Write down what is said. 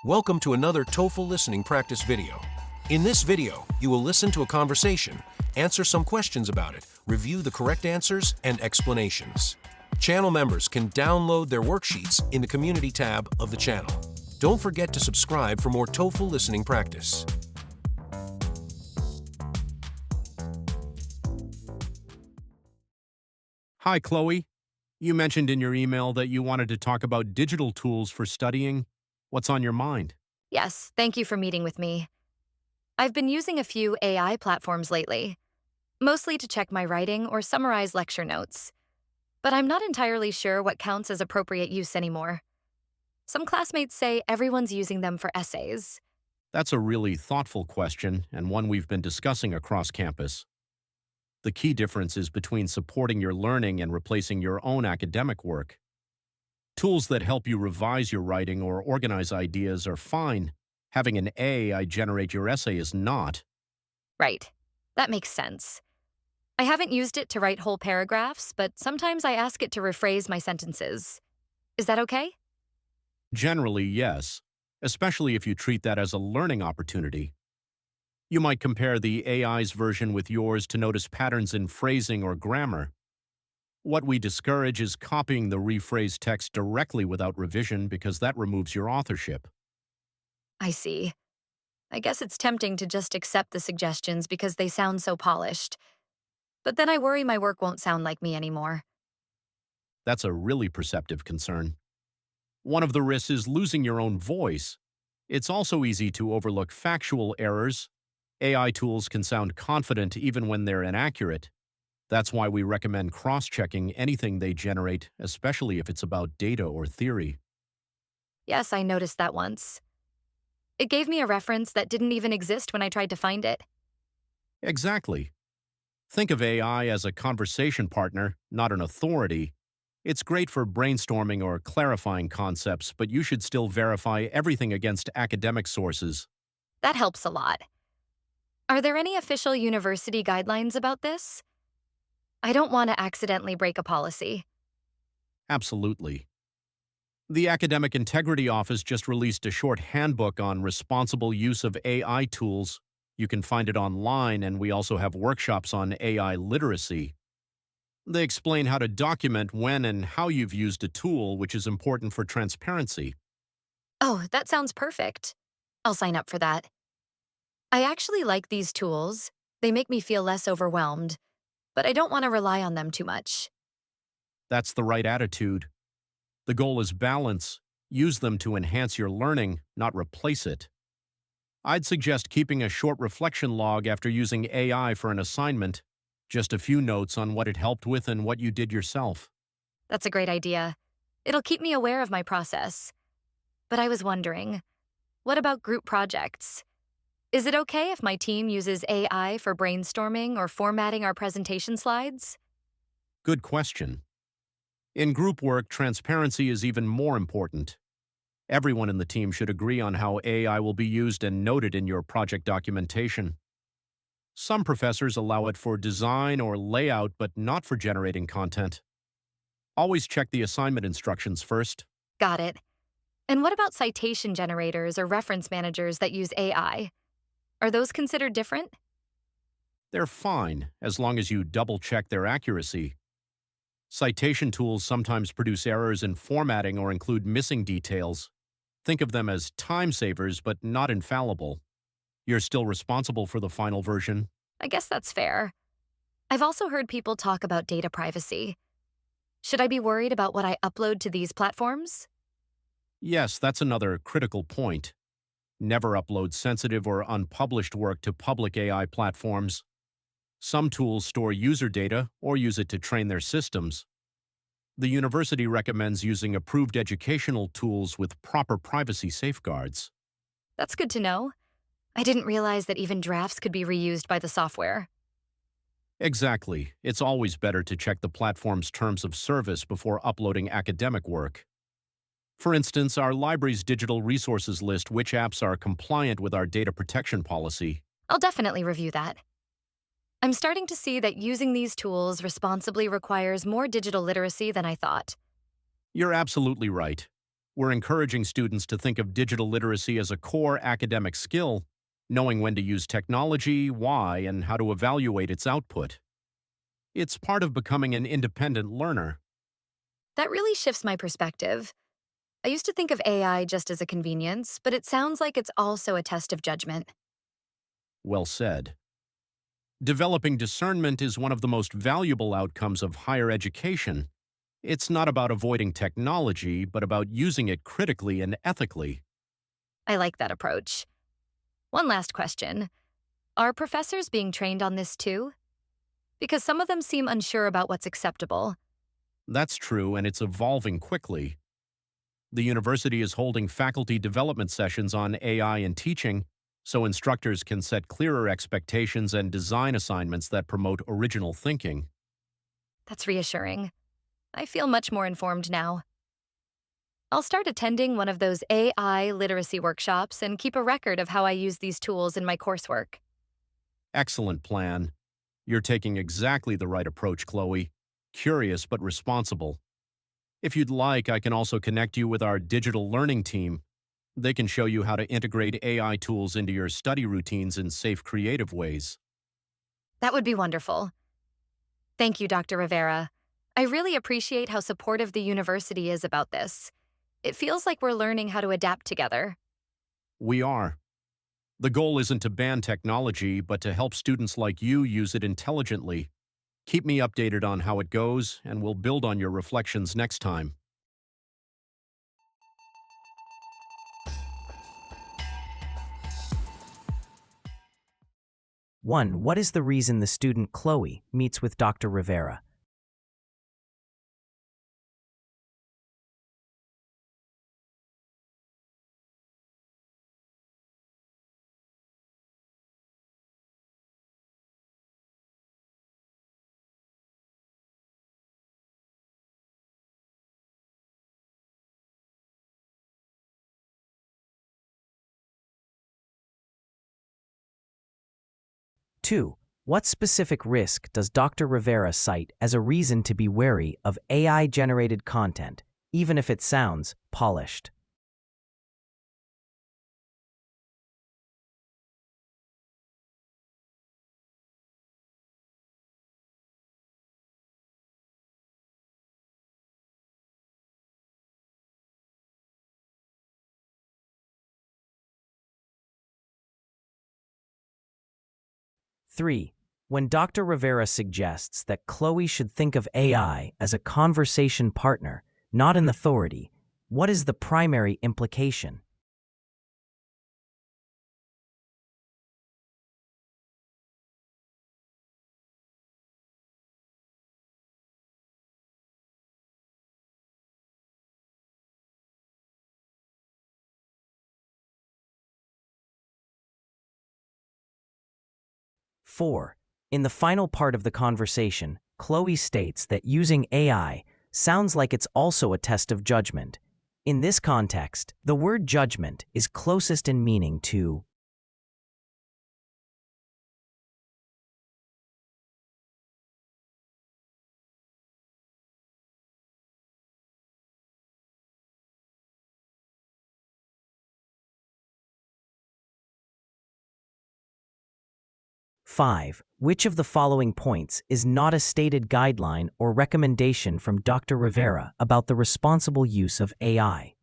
Welcome to another TOEFL listening practice video. In this video, you will listen to a conversation, answer some questions about it, review the correct answers and explanations. Channel members can download their worksheets in the Community tab of the channel. Don't forget to subscribe for more TOEFL listening practice. Hi, Chloe. You mentioned in your email that you wanted to talk about digital tools for studying. What's on your mind? Yes, thank you for meeting with me. I've been using a few AI platforms lately, mostly to check my writing or summarize lecture notes. But I'm not entirely sure what counts as appropriate use anymore. Some classmates say everyone's using them for essays. That's a really thoughtful question and one we've been discussing across campus. The key difference is between supporting your learning and replacing your own academic work. Tools that help you revise your writing or organize ideas are fine. Having an AI generate your essay is not. Right, that makes sense. I haven't used it to write whole paragraphs, but sometimes I ask it to rephrase my sentences. Is that okay? Generally, yes, especially if you treat that as a learning opportunity. You might compare the AI's version with yours to notice patterns in phrasing or grammar. What we discourage is copying the rephrased text directly without revision because that removes your authorship. I see. I guess it's tempting to just accept the suggestions because they sound so polished. But then I worry my work won't sound like me anymore. That's a really perceptive concern. One of the risks is losing your own voice. It's also easy to overlook factual errors. AI tools can sound confident even when they're inaccurate. That's why we recommend cross-checking anything they generate, especially if it's about data or theory. Yes, I noticed that once. It gave me a reference that didn't even exist when I tried to find it. Exactly. Think of AI as a conversation partner, not an authority. It's great for brainstorming or clarifying concepts, but you should still verify everything against academic sources. That helps a lot. Are there any official university guidelines about this? I don't want to accidentally break a policy. Absolutely. The Academic Integrity Office just released a short handbook on responsible use of AI tools. You can find it online, and we also have workshops on AI literacy. They explain how to document when and how you've used a tool, which is important for transparency. Oh, that sounds perfect. I'll sign up for that. I actually like these tools. They make me feel less overwhelmed, but I don't want to rely on them too much. That's the right attitude. The goal is balance. Use them to enhance your learning, not replace it. I'd suggest keeping a short reflection log after using AI for an assignment, just a few notes on what it helped with and what you did yourself. That's a great idea. It'll keep me aware of my process. But I was wondering, what about group projects? Is it okay if my team uses AI for brainstorming or formatting our presentation slides? Good question. In group work, transparency is even more important. Everyone in the team should agree on how AI will be used and noted in your project documentation. Some professors allow it for design or layout, but not for generating content. Always check the assignment instructions first. Got it. And what about citation generators or reference managers that use AI? Are those considered different? They're fine, as long as you double-check their accuracy. Citation tools sometimes produce errors in formatting or include missing details. Think of them as time savers, but not infallible. You're still responsible for the final version. I guess that's fair. I've also heard people talk about data privacy. Should I be worried about what I upload to these platforms? Yes, that's another critical point. Never upload sensitive or unpublished work to public AI platforms. Some tools store user data or use it to train their systems. The university recommends using approved educational tools with proper privacy safeguards. That's good to know. I didn't realize that even drafts could be reused by the software. Exactly. It's always better to check the platform's terms of service before uploading academic work. For instance, our library's digital resources list which apps are compliant with our data protection policy. I'll definitely review that. I'm starting to see that using these tools responsibly requires more digital literacy than I thought. You're absolutely right. We're encouraging students to think of digital literacy as a core academic skill, knowing when to use technology, why, and how to evaluate its output. It's part of becoming an independent learner. That really shifts my perspective. I used to think of AI just as a convenience, but it sounds like it's also a test of judgment. Well said. Developing discernment is one of the most valuable outcomes of higher education. It's not about avoiding technology, but about using it critically and ethically. I like that approach. One last question. Are professors being trained on this too? Because some of them seem unsure about what's acceptable. That's true, and it's evolving quickly. The university is holding faculty development sessions on AI in teaching, so instructors can set clearer expectations and design assignments that promote original thinking. That's reassuring. I feel much more informed now. I'll start attending one of those AI literacy workshops and keep a record of how I use these tools in my coursework. Excellent plan. You're taking exactly the right approach, Chloe. Curious but responsible. If you'd like, I can also connect you with our digital learning team. They can show you how to integrate AI tools into your study routines in safe, creative ways. That would be wonderful. Thank you, Dr. Rivera. I really appreciate how supportive the university is about this. It feels like we're learning how to adapt together. We are. The goal isn't to ban technology, but to help students like you use it intelligently. Keep me updated on how it goes, and we'll build on your reflections next time. One, what is the reason the student Chloe meets with Dr. Rivera? Two, what specific risk does Dr. Rivera cite as a reason to be wary of AI-generated content, even if it sounds polished? Three, when Dr. Rivera suggests that Chloe should think of AI as a conversation partner, not an authority, what is the primary implication? Four, in the final part of the conversation, Chloe states that using AI sounds like it's also a test of judgment. In this context, the word judgment is closest in meaning to five. Which of the following points is not a stated guideline or recommendation from Dr. Rivera about the responsible use of AI?